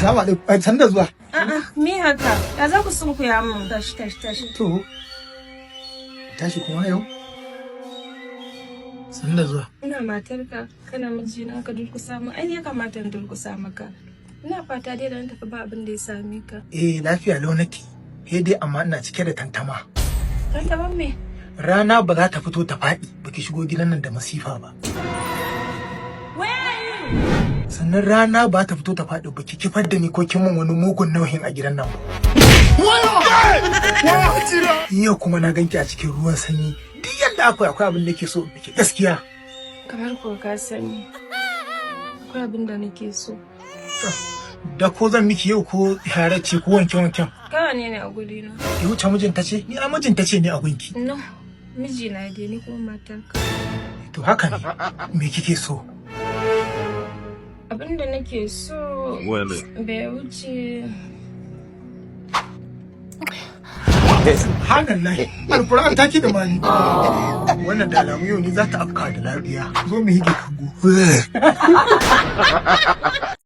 Salamu alaikum. San da zuwa. A'a, me haka? Ya za ku sunkuya min? Tashi. To. Tashi kuma yau. San da zuwa. Ina matarka, kana mijina ka durkusa min. Ai ya kamata in durkusa maka. Ina fata dai da na tafi ba abin da ya same ka. Lafiya lau nake. Dai amma ina cike da tantama. Tantaman me? Rana ba za ta fito ta faɗi baki shigo gidan nan da masifa ba. Sannan rana ba ta fito ta faɗi baki kifar da ni ko kin min wani mugun nauyin a gidan nan ba. Yau kuma na ganki a cikin ruwan sanyi. Duk yadda akwai abin da ke so miki gaskiya. Kamar ko ka sani. Akwai abin da nake so. Da ko zan miki yau ko yara ce ko wanke-wanken. Kawa ne a guri na. Ya wuce mijinta ce? Ni a mijinta ce ne a gunki. No, mijina dai ni kuma matarka. To haka ne. Me kike so? Abin da nake so bai wuce. Subhanallah. Alquran ta ki da mani. Wannan da alamu yau ne za ta afka da lafiya. Zo mu hige kango.